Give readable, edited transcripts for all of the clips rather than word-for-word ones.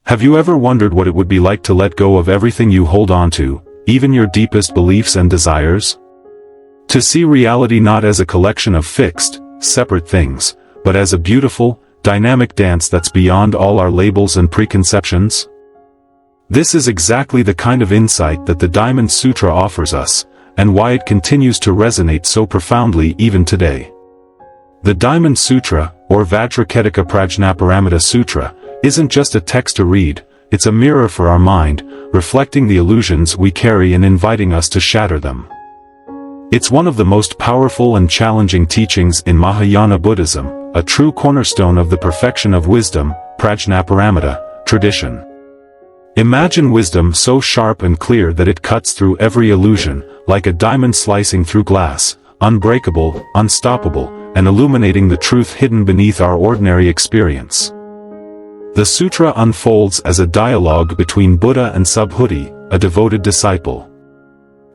Have you ever wondered what it would be like to let go of everything you hold on to, even your deepest beliefs and desires? To see reality not as a collection of fixed, separate things, but as a beautiful, dynamic dance that's beyond all our labels and preconceptions? This is exactly the kind of insight that the Diamond Sutra offers us, and why it continues to resonate so profoundly even today. The Diamond Sutra, or Vajraketaka Prajnaparamita Sutra, isn't just a text to read, it's a mirror for our mind, reflecting the illusions we carry and inviting us to shatter them. It's one of the most powerful and challenging teachings in Mahayana Buddhism, a true cornerstone of the perfection of wisdom, Prajnaparamita, tradition. Imagine wisdom so sharp and clear that it cuts through every illusion, like a diamond slicing through glass, unbreakable, unstoppable, and illuminating the truth hidden beneath our ordinary experience. The sutra unfolds as a dialogue between Buddha and Subhuti, a devoted disciple.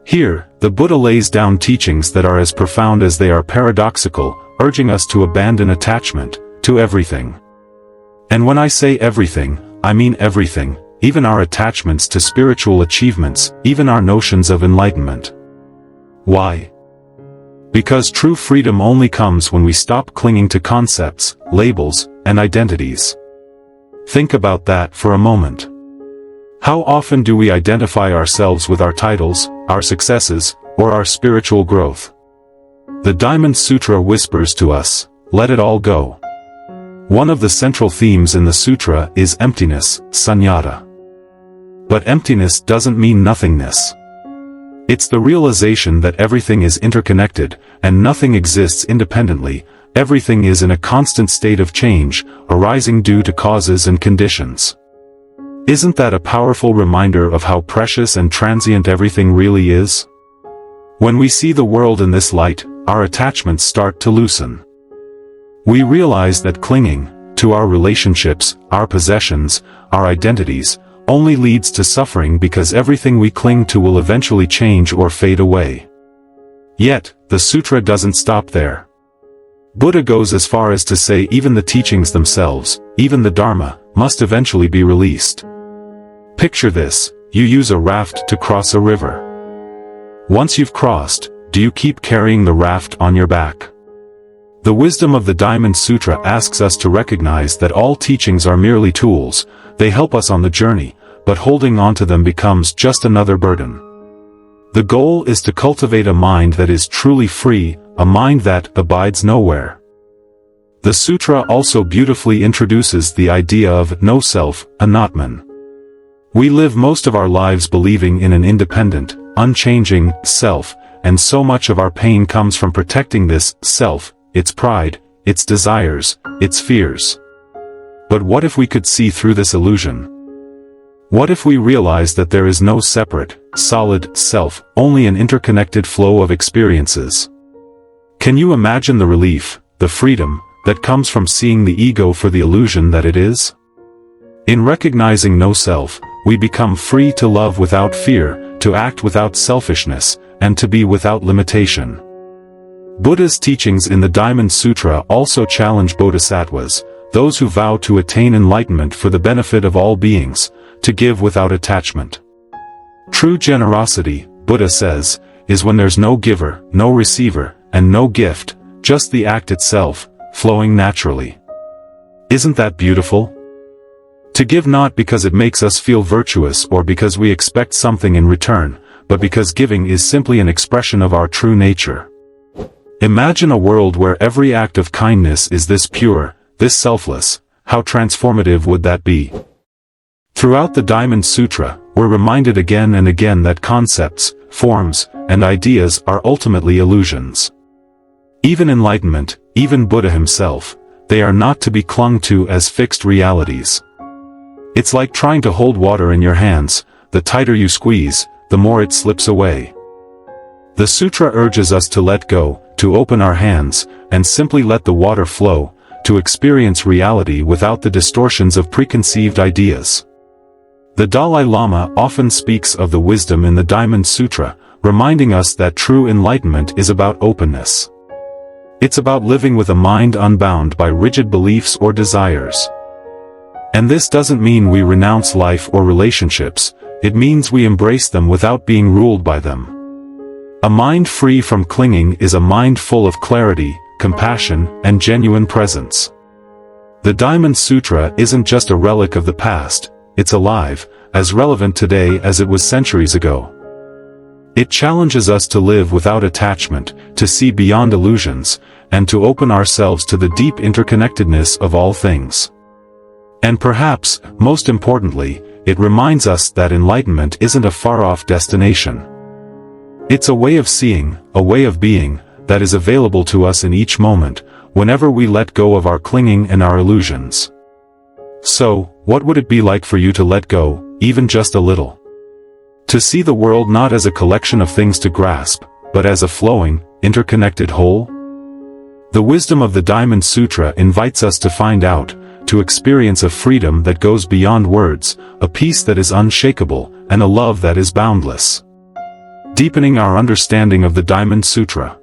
Here, the Buddha lays down teachings that are as profound as they are paradoxical, urging us to abandon attachment to everything. And when I say everything, I mean everything, even our attachments to spiritual achievements, even our notions of enlightenment. Why? Because true freedom only comes when we stop clinging to concepts, labels, and identities. Think about that for a moment. How often do we identify ourselves with our titles, our successes, or our spiritual growth? The Diamond Sutra whispers to us, let it all go. One of the central themes in the sutra is emptiness, sunyata. But emptiness doesn't mean nothingness. It's the realization that everything is interconnected, and nothing exists independently. Everything is in a constant state of change, arising due to causes and conditions. Isn't that a powerful reminder of how precious and transient everything really is? When we see the world in this light, our attachments start to loosen. We realize that clinging to our relationships, our possessions, our identities, only leads to suffering because everything we cling to will eventually change or fade away. Yet, the sutra doesn't stop there. Buddha goes as far as to say even the teachings themselves, even the Dharma, must eventually be released. Picture this, you use a raft to cross a river. Once you've crossed, do you keep carrying the raft on your back? The wisdom of the Diamond Sutra asks us to recognize that all teachings are merely tools, they help us on the journey, but holding on to them becomes just another burden. The goal is to cultivate a mind that is truly free, a mind that abides nowhere. The sutra also beautifully introduces the idea of no self, anatman. We live most of our lives believing in an independent, unchanging self, and so much of our pain comes from protecting this self, its pride, its desires, its fears. But what if we could see through this illusion? What if we realize that there is no separate, solid self, only an interconnected flow of experiences? Can you imagine the relief, the freedom, that comes from seeing the ego for the illusion that it is? In recognizing no self, we become free to love without fear, to act without selfishness, and to be without limitation. Buddha's teachings in the Diamond Sutra also challenge bodhisattvas, those who vow to attain enlightenment for the benefit of all beings, to give without attachment. True generosity, Buddha says, is when there's no giver, no receiver, and no gift, just the act itself, flowing naturally. Isn't that beautiful? To give not because it makes us feel virtuous or because we expect something in return, but because giving is simply an expression of our true nature. Imagine a world where every act of kindness is this pure, this selfless. How transformative would that be? Throughout the Diamond Sutra, we're reminded again and again that concepts, forms, and ideas are ultimately illusions. Even enlightenment, even Buddha himself, they are not to be clung to as fixed realities. It's like trying to hold water in your hands, the tighter you squeeze, the more it slips away. The sutra urges us to let go, to open our hands, and simply let the water flow, to experience reality without the distortions of preconceived ideas. The Dalai Lama often speaks of the wisdom in the Diamond Sutra, reminding us that true enlightenment is about openness. It's about living with a mind unbound by rigid beliefs or desires. And this doesn't mean we renounce life or relationships, it means we embrace them without being ruled by them. A mind free from clinging is a mind full of clarity, compassion, and genuine presence. The Diamond Sutra isn't just a relic of the past, it's alive, as relevant today as it was centuries ago. It challenges us to live without attachment, to see beyond illusions, and to open ourselves to the deep interconnectedness of all things. And perhaps, most importantly, it reminds us that enlightenment isn't a far-off destination. It's a way of seeing, a way of being, that is available to us in each moment, whenever we let go of our clinging and our illusions. So, what would it be like for you to let go, even just a little? To see the world not as a collection of things to grasp, but as a flowing, interconnected whole? The wisdom of the Diamond Sutra invites us to find out, to experience a freedom that goes beyond words, a peace that is unshakable, and a love that is boundless. Deepening our understanding of the Diamond Sutra.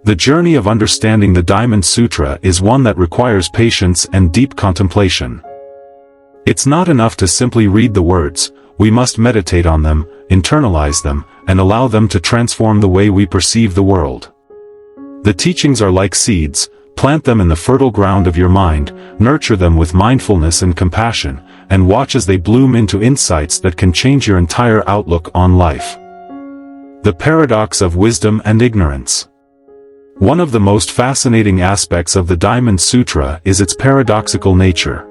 The journey of understanding the Diamond Sutra is one that requires patience and deep contemplation. It's not enough to simply read the words, we must meditate on them, internalize them, and allow them to transform the way we perceive the world. The teachings are like seeds. Plant them in the fertile ground of your mind, nurture them with mindfulness and compassion, and watch as they bloom into insights that can change your entire outlook on life. The paradox of wisdom and ignorance. One of the most fascinating aspects of the Diamond Sutra is its paradoxical nature.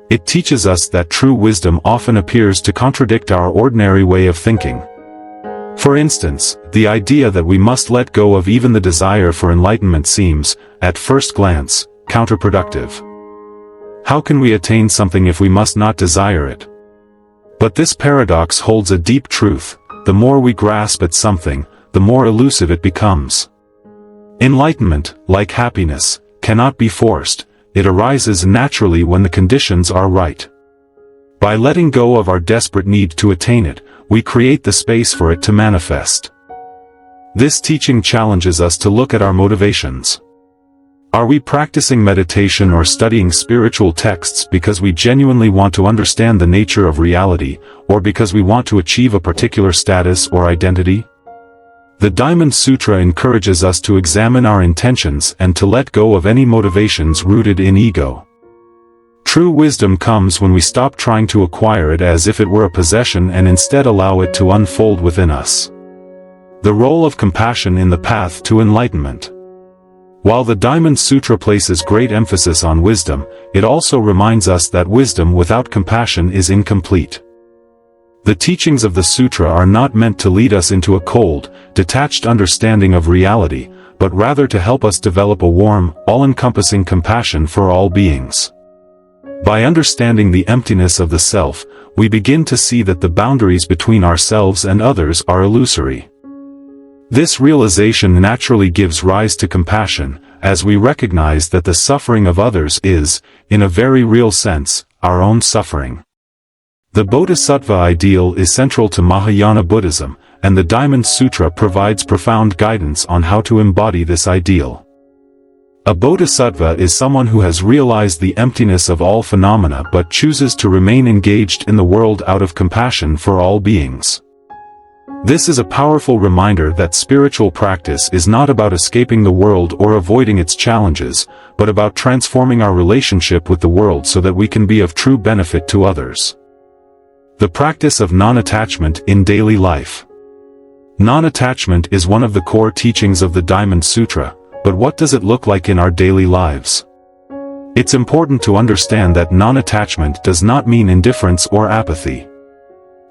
It teaches us that true wisdom often appears to contradict our ordinary way of thinking. For instance, the idea that we must let go of even the desire for enlightenment seems, at first glance, counterproductive. How can we attain something if we must not desire it? But this paradox holds a deep truth: the more we grasp at something, the more elusive it becomes. Enlightenment, like happiness, cannot be forced, it arises naturally when the conditions are right. By letting go of our desperate need to attain it, we create the space for it to manifest. This teaching challenges us to look at our motivations. Are we practicing meditation or studying spiritual texts because we genuinely want to understand the nature of reality, or because we want to achieve a particular status or identity? The Diamond Sutra encourages us to examine our intentions and to let go of any motivations rooted in ego. True wisdom comes when we stop trying to acquire it as if it were a possession and instead allow it to unfold within us. The role of compassion in the path to enlightenment. While the Diamond Sutra places great emphasis on wisdom, it also reminds us that wisdom without compassion is incomplete. The teachings of the sutra are not meant to lead us into a cold, detached understanding of reality, but rather to help us develop a warm, all-encompassing compassion for all beings. By understanding the emptiness of the self, we begin to see that the boundaries between ourselves and others are illusory. This realization naturally gives rise to compassion, as we recognize that the suffering of others is, in a very real sense, our own suffering. The Bodhisattva ideal is central to Mahayana Buddhism, and the Diamond Sutra provides profound guidance on how to embody this ideal. A bodhisattva is someone who has realized the emptiness of all phenomena but chooses to remain engaged in the world out of compassion for all beings. This is a powerful reminder that spiritual practice is not about escaping the world or avoiding its challenges, but about transforming our relationship with the world so that we can be of true benefit to others. The practice of non-attachment in daily life. Non-attachment is one of the core teachings of the Diamond Sutra. But what does it look like in our daily lives? It's important to understand that non-attachment does not mean indifference or apathy.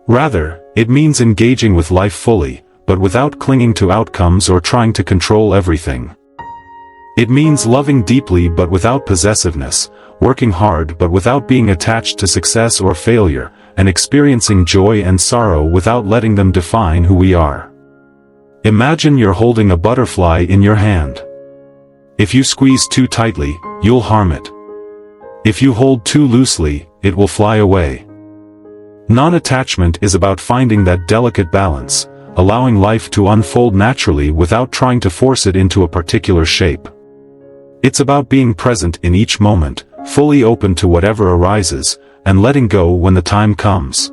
Rather, it means engaging with life fully, but without clinging to outcomes or trying to control everything. It means loving deeply but without possessiveness, working hard but without being attached to success or failure, and experiencing joy and sorrow without letting them define who we are. Imagine you're holding a butterfly in your hand. If you squeeze too tightly, you'll harm it. If you hold too loosely, it will fly away. Non-attachment is about finding that delicate balance, allowing life to unfold naturally without trying to force it into a particular shape. It's about being present in each moment, fully open to whatever arises, and letting go when the time comes.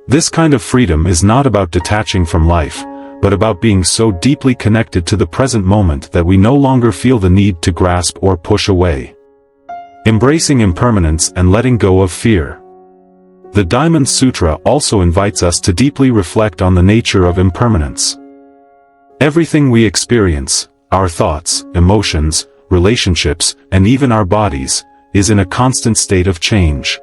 This kind of freedom is not about detaching from life, but about being so deeply connected to the present moment that we no longer feel the need to grasp or push away. Embracing impermanence and letting go of fear. The Diamond Sutra also invites us to deeply reflect on the nature of impermanence. Everything we experience, our thoughts, emotions, relationships, and even our bodies, is in a constant state of change.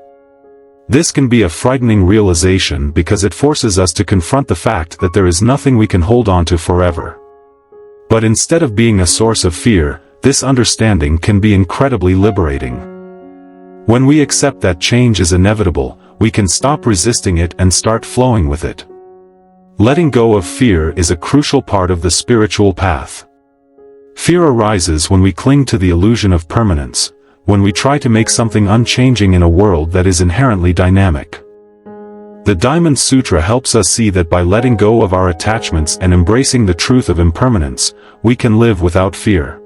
This can be a frightening realization because it forces us to confront the fact that there is nothing we can hold on to forever. But instead of being a source of fear, this understanding can be incredibly liberating. When we accept that change is inevitable, we can stop resisting it and start flowing with it. Letting go of fear is a crucial part of the spiritual path. Fear arises when we cling to the illusion of permanence, when we try to make something unchanging in a world that is inherently dynamic. The Diamond Sutra helps us see that by letting go of our attachments and embracing the truth of impermanence, we can live without fear.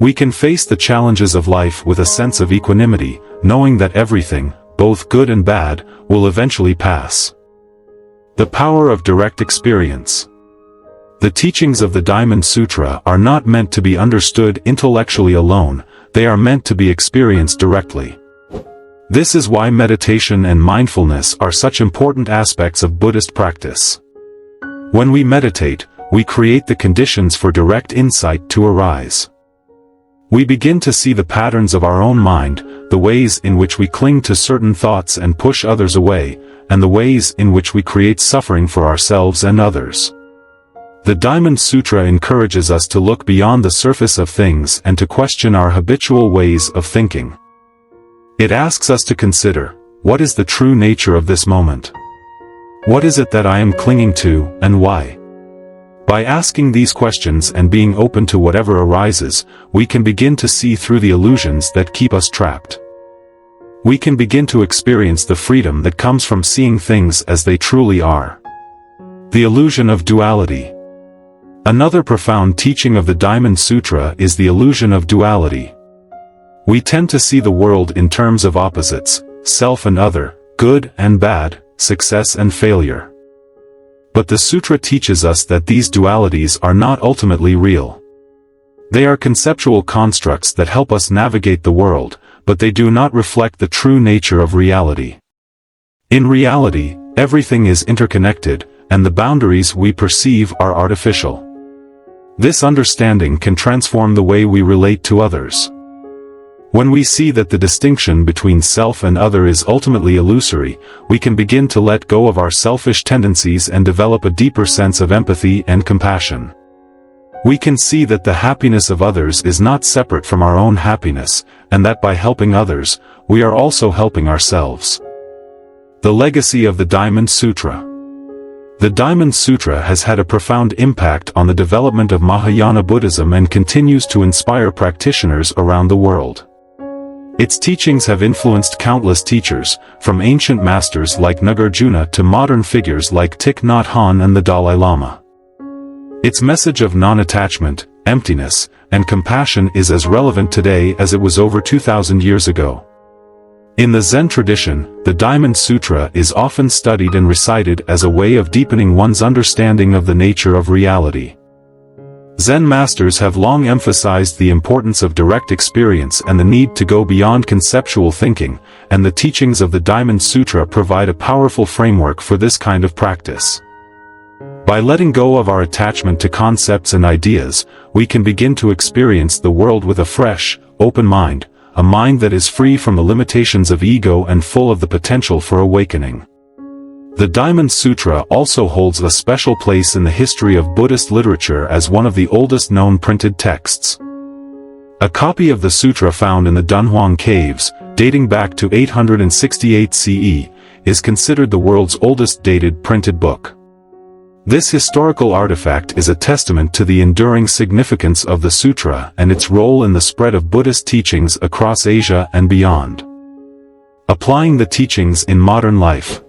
We can face the challenges of life with a sense of equanimity, knowing that everything, both good and bad, will eventually pass. The power of direct experience. The teachings of the Diamond Sutra are not meant to be understood intellectually alone, they are meant to be experienced directly. This is why meditation and mindfulness are such important aspects of Buddhist practice. When we meditate, we create the conditions for direct insight to arise. We begin to see the patterns of our own mind, the ways in which we cling to certain thoughts and push others away, and the ways in which we create suffering for ourselves and others. The Diamond Sutra encourages us to look beyond the surface of things and to question our habitual ways of thinking. It asks us to consider, what is the true nature of this moment? What is it that I am clinging to, and why? By asking these questions and being open to whatever arises, we can begin to see through the illusions that keep us trapped. We can begin to experience the freedom that comes from seeing things as they truly are. The illusion of duality. Another profound teaching of the Diamond Sutra is the illusion of duality. We tend to see the world in terms of opposites, self and other, good and bad, success and failure. But the sutra teaches us that these dualities are not ultimately real. They are conceptual constructs that help us navigate the world, but they do not reflect the true nature of reality. In reality, everything is interconnected, and the boundaries we perceive are artificial. This understanding can transform the way we relate to others. When we see that the distinction between self and other is ultimately illusory, we can begin to let go of our selfish tendencies and develop a deeper sense of empathy and compassion. We can see that the happiness of others is not separate from our own happiness, and that by helping others, we are also helping ourselves. The legacy of the Diamond Sutra. The Diamond Sutra has had a profound impact on the development of Mahayana Buddhism and continues to inspire practitioners around the world. Its teachings have influenced countless teachers, from ancient masters like Nagarjuna to modern figures like Thich Nhat Hanh and the Dalai Lama. Its message of non-attachment, emptiness, and compassion is as relevant today as it was over 2,000 years ago. In the Zen tradition, the Diamond Sutra is often studied and recited as a way of deepening one's understanding of the nature of reality. Zen masters have long emphasized the importance of direct experience and the need to go beyond conceptual thinking, and the teachings of the Diamond Sutra provide a powerful framework for this kind of practice. By letting go of our attachment to concepts and ideas, we can begin to experience the world with a fresh, open mind, a mind that is free from the limitations of ego and full of the potential for awakening. The Diamond Sutra also holds a special place in the history of Buddhist literature as one of the oldest known printed texts. A copy of the sutra found in the Dunhuang Caves, dating back to 868 CE, is considered the world's oldest dated printed book. This historical artifact is a testament to the enduring significance of the sutra and its role in the spread of Buddhist teachings across Asia and beyond. Applying the teachings in modern life.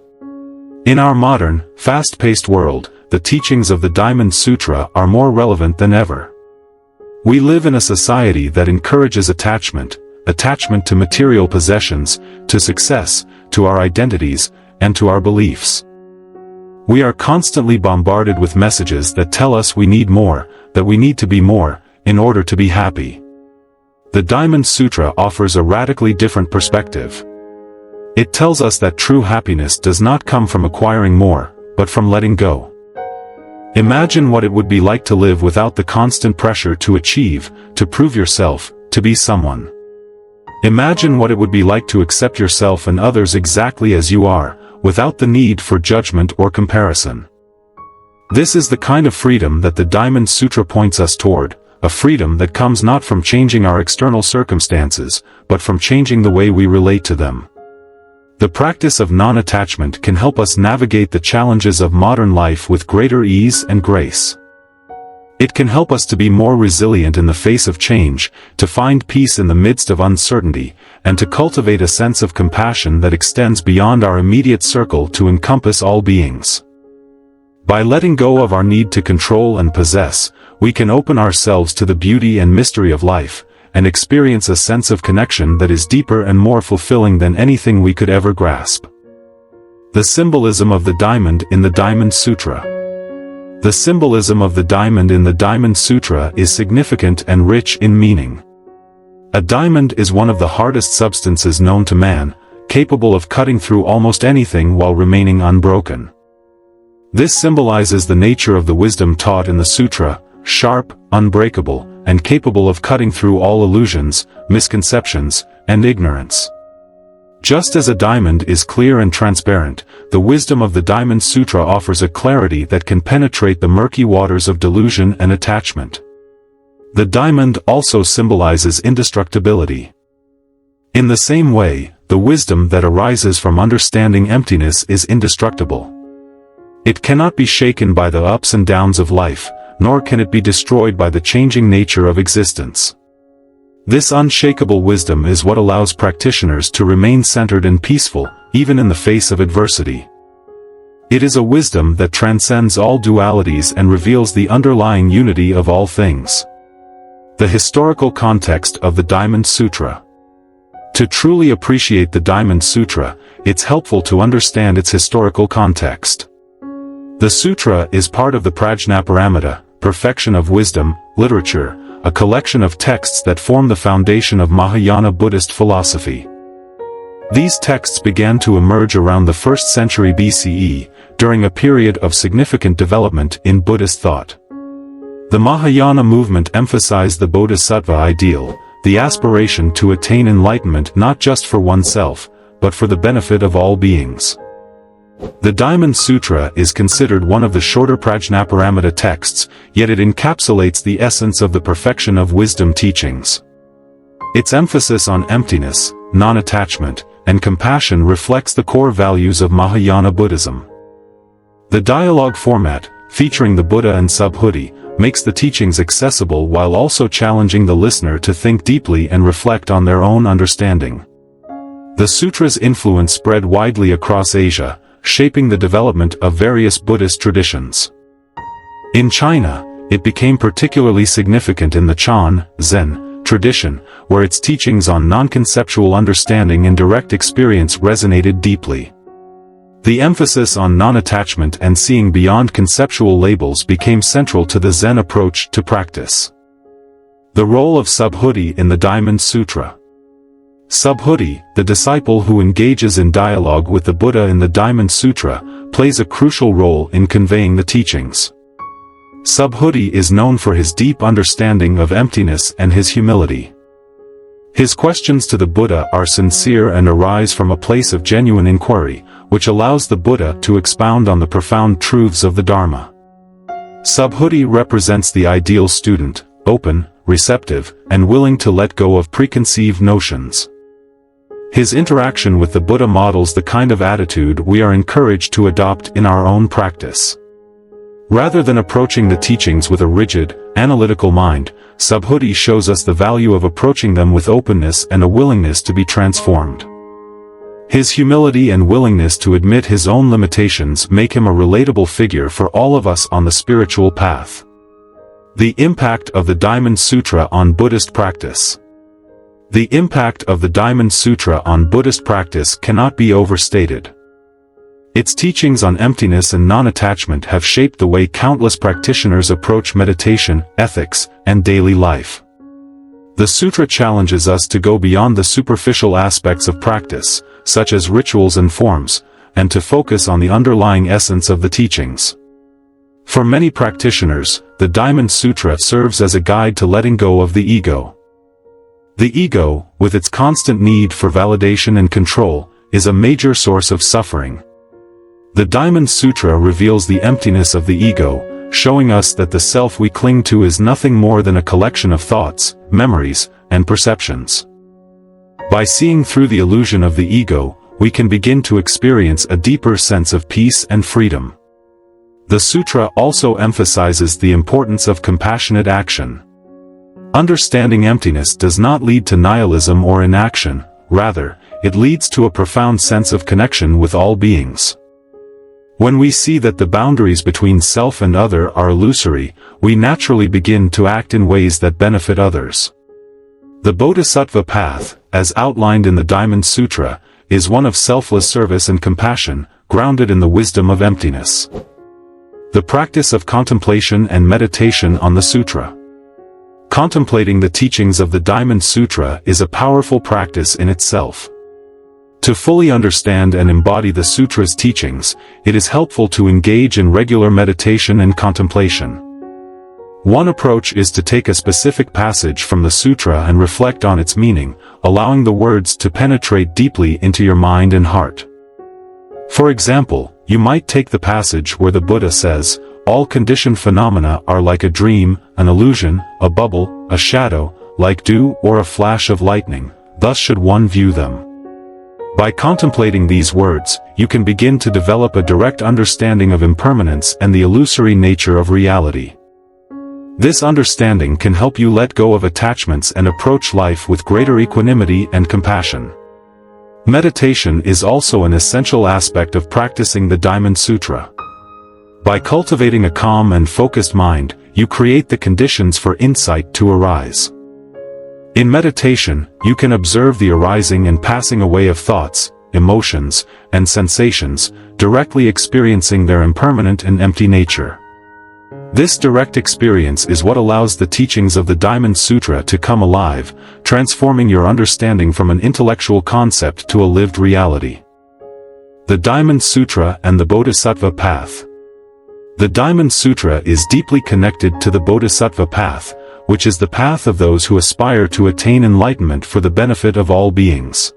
In our modern, fast-paced world, the teachings of the Diamond Sutra are more relevant than ever. We live in a society that encourages attachment, attachment to material possessions, to success, to our identities, and to our beliefs. We are constantly bombarded with messages that tell us we need more, that we need to be more, in order to be happy. The Diamond Sutra offers a radically different perspective. It tells us that true happiness does not come from acquiring more, but from letting go. Imagine what it would be like to live without the constant pressure to achieve, to prove yourself, to be someone. Imagine what it would be like to accept yourself and others exactly as you are, without the need for judgment or comparison. This is the kind of freedom that the Diamond Sutra points us toward, a freedom that comes not from changing our external circumstances, but from changing the way we relate to them. The practice of non-attachment can help us navigate the challenges of modern life with greater ease and grace. It can help us to be more resilient in the face of change, to find peace in the midst of uncertainty, and to cultivate a sense of compassion that extends beyond our immediate circle to encompass all beings. By letting go of our need to control and possess, we can open ourselves to the beauty and mystery of life, and experience a sense of connection that is deeper and more fulfilling than anything we could ever grasp. The symbolism of the diamond in the Diamond Sutra. The symbolism of the diamond in the Diamond Sutra is significant and rich in meaning. A diamond is one of the hardest substances known to man, capable of cutting through almost anything while remaining unbroken. This symbolizes the nature of the wisdom taught in the sutra, sharp, unbreakable, and capable of cutting through all illusions, misconceptions, and ignorance. Just as a diamond is clear and transparent, the wisdom of the Diamond Sutra offers a clarity that can penetrate the murky waters of delusion and attachment. The diamond also symbolizes indestructibility. In the same way, the wisdom that arises from understanding emptiness is indestructible. It cannot be shaken by the ups and downs of life, nor can it be destroyed by the changing nature of existence. This unshakable wisdom is what allows practitioners to remain centered and peaceful, even in the face of adversity. It is a wisdom that transcends all dualities and reveals the underlying unity of all things. The historical context of the Diamond Sutra. To truly appreciate the Diamond Sutra, it's helpful to understand its historical context. The sutra is part of the Prajnaparamita, Perfection of Wisdom, literature, a collection of texts that form the foundation of Mahayana Buddhist philosophy. These texts began to emerge around the 1st century BCE, during a period of significant development in Buddhist thought. The Mahayana movement emphasized the Bodhisattva ideal, the aspiration to attain enlightenment not just for oneself, but for the benefit of all beings. The Diamond Sutra is considered one of the shorter Prajnaparamita texts, yet it encapsulates the essence of the Perfection of Wisdom teachings. Its emphasis on emptiness, non-attachment, and compassion reflects the core values of Mahayana Buddhism. The dialogue format, featuring the Buddha and Subhuti, makes the teachings accessible while also challenging the listener to think deeply and reflect on their own understanding. The sutra's influence spread widely across Asia, shaping the development of various Buddhist traditions. In China, it became particularly significant in the Chan, Zen, tradition, where its teachings on non-conceptual understanding and direct experience resonated deeply. The emphasis on non-attachment and seeing beyond conceptual labels became central to the Zen approach to practice. The role of Subhuti in the Diamond Sutra. Subhuti, the disciple who engages in dialogue with the Buddha in the Diamond Sutra, plays a crucial role in conveying the teachings. Subhuti is known for his deep understanding of emptiness and his humility. His questions to the Buddha are sincere and arise from a place of genuine inquiry, which allows the Buddha to expound on the profound truths of the Dharma. Subhuti represents the ideal student, open, receptive, and willing to let go of preconceived notions. His interaction with the Buddha models the kind of attitude we are encouraged to adopt in our own practice. Rather than approaching the teachings with a rigid, analytical mind, Subhuti shows us the value of approaching them with openness and a willingness to be transformed. His humility and willingness to admit his own limitations make him a relatable figure for all of us on the spiritual path. The impact of the Diamond Sutra on Buddhist practice. The impact of the Diamond Sutra on Buddhist practice cannot be overstated. Its teachings on emptiness and non-attachment have shaped the way countless practitioners approach meditation, ethics, and daily life. The sutra challenges us to go beyond the superficial aspects of practice, such as rituals and forms, and to focus on the underlying essence of the teachings. For many practitioners, the Diamond Sutra serves as a guide to letting go of the ego. The ego, with its constant need for validation and control, is a major source of suffering. The Diamond Sutra reveals the emptiness of the ego, showing us that the self we cling to is nothing more than a collection of thoughts, memories, and perceptions. By seeing through the illusion of the ego, we can begin to experience a deeper sense of peace and freedom. The sutra also emphasizes the importance of compassionate action. Understanding emptiness does not lead to nihilism or inaction, rather, it leads to a profound sense of connection with all beings. When we see that the boundaries between self and other are illusory, we naturally begin to act in ways that benefit others. The Bodhisattva path, as outlined in the Diamond Sutra, is one of selfless service and compassion, grounded in the wisdom of emptiness. The practice of contemplation and meditation on the sutra. Contemplating the teachings of the Diamond Sutra is a powerful practice in itself. To fully understand and embody the sutra's teachings, it is helpful to engage in regular meditation and contemplation. One approach is to take a specific passage from the sutra and reflect on its meaning, allowing the words to penetrate deeply into your mind and heart. For example, you might take the passage where the Buddha says, "All conditioned phenomena are like a dream, an illusion, a bubble, a shadow, like dew or a flash of lightning, thus should one view them." By contemplating these words, you can begin to develop a direct understanding of impermanence and the illusory nature of reality. This understanding can help you let go of attachments and approach life with greater equanimity and compassion. Meditation is also an essential aspect of practicing the Diamond Sutra. By cultivating a calm and focused mind, you create the conditions for insight to arise. In meditation, you can observe the arising and passing away of thoughts, emotions, and sensations, directly experiencing their impermanent and empty nature. This direct experience is what allows the teachings of the Diamond Sutra to come alive, transforming your understanding from an intellectual concept to a lived reality. The Diamond Sutra and the Bodhisattva Path. The Diamond Sutra is deeply connected to the Bodhisattva Path, which is the path of those who aspire to attain enlightenment for the benefit of all beings.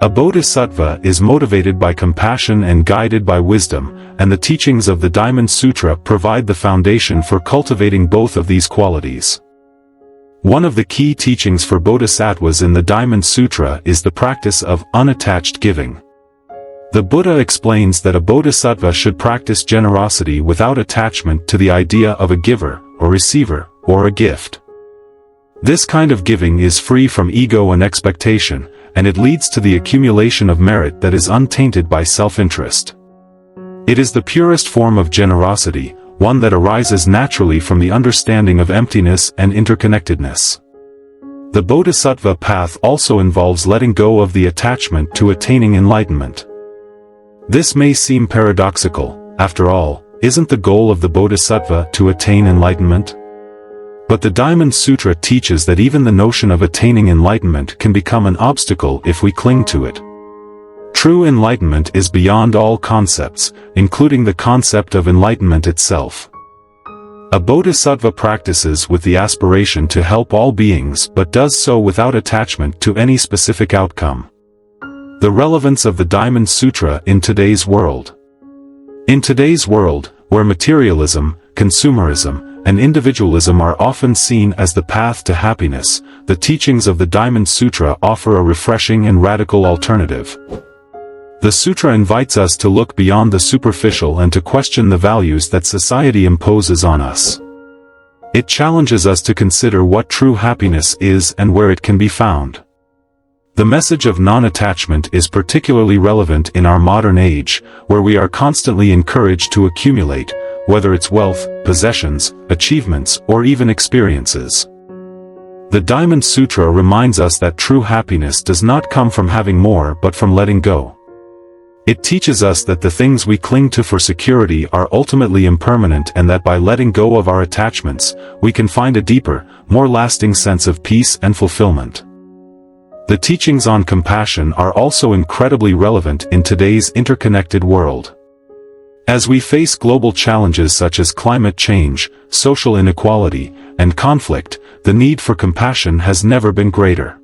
A bodhisattva is motivated by compassion and guided by wisdom, and the teachings of the Diamond Sutra provide the foundation for cultivating both of these qualities. One of the key teachings for bodhisattvas in the Diamond Sutra is the practice of unattached giving. The Buddha explains that a bodhisattva should practice generosity without attachment to the idea of a giver, or receiver, or a gift. This kind of giving is free from ego and expectation, and it leads to the accumulation of merit that is untainted by self-interest. It is the purest form of generosity, one that arises naturally from the understanding of emptiness and interconnectedness. The Bodhisattva path also involves letting go of the attachment to attaining enlightenment. This may seem paradoxical. After all, isn't the goal of the Bodhisattva to attain enlightenment? But the Diamond Sutra teaches that even the notion of attaining enlightenment can become an obstacle if we cling to it. True enlightenment is beyond all concepts, including the concept of enlightenment itself. A bodhisattva practices with the aspiration to help all beings but does so without attachment to any specific outcome. The relevance of the Diamond Sutra in today's world. In today's world, where materialism, consumerism, and individualism are often seen as the path to happiness, the teachings of the Diamond Sutra offer a refreshing and radical alternative. The sutra invites us to look beyond the superficial and to question the values that society imposes on us. It challenges us to consider what true happiness is and where it can be found. The message of non-attachment is particularly relevant in our modern age, where we are constantly encouraged to accumulate, whether it's wealth, possessions, achievements, or even experiences. The Diamond Sutra reminds us that true happiness does not come from having more but from letting go. It teaches us that the things we cling to for security are ultimately impermanent and that by letting go of our attachments, we can find a deeper, more lasting sense of peace and fulfillment. The teachings on compassion are also incredibly relevant in today's interconnected world. As we face global challenges such as climate change, social inequality, and conflict, the need for compassion has never been greater.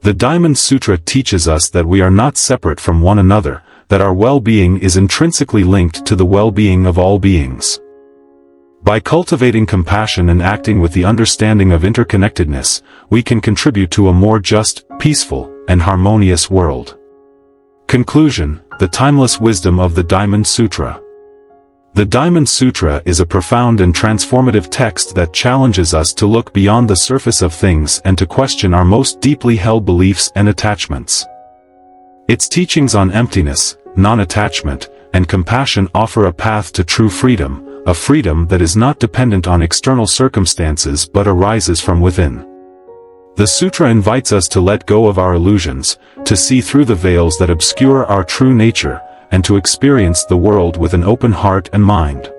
The Diamond Sutra teaches us that we are not separate from one another, that our well-being is intrinsically linked to the well-being of all beings. By cultivating compassion and acting with the understanding of interconnectedness, we can contribute to a more just, peaceful, and harmonious world. Conclusion: the timeless wisdom of the Diamond Sutra. The Diamond Sutra is a profound and transformative text that challenges us to look beyond the surface of things and to question our most deeply held beliefs and attachments. Its teachings on emptiness, non-attachment, and compassion offer a path to true freedom, a freedom that is not dependent on external circumstances but arises from within. The sutra invites us to let go of our illusions, to see through the veils that obscure our true nature, and to experience the world with an open heart and mind.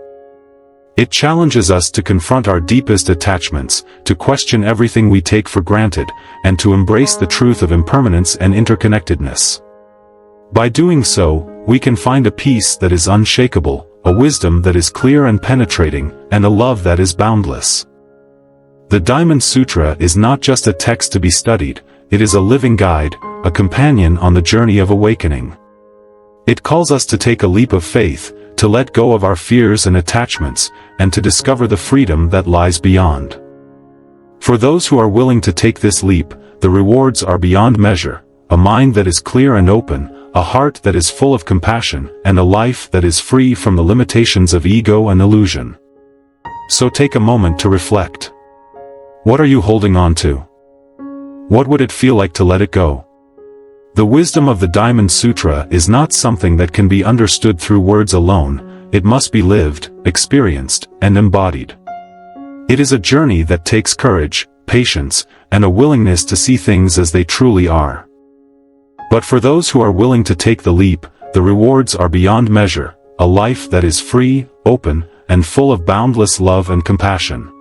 It challenges us to confront our deepest attachments, to question everything we take for granted, and to embrace the truth of impermanence and interconnectedness. By doing so, we can find a peace that is unshakable, a wisdom that is clear and penetrating, and a love that is boundless. The Diamond Sutra is not just a text to be studied, it is a living guide, a companion on the journey of awakening. It calls us to take a leap of faith, to let go of our fears and attachments, and to discover the freedom that lies beyond. For those who are willing to take this leap, the rewards are beyond measure: a mind that is clear and open, a heart that is full of compassion, and a life that is free from the limitations of ego and illusion. So take a moment to reflect. What are you holding on to? What would it feel like to let it go? The wisdom of the Diamond Sutra is not something that can be understood through words alone, it must be lived, experienced, and embodied. It is a journey that takes courage, patience, and a willingness to see things as they truly are. But for those who are willing to take the leap, the rewards are beyond measure: a life that is free, open, and full of boundless love and compassion.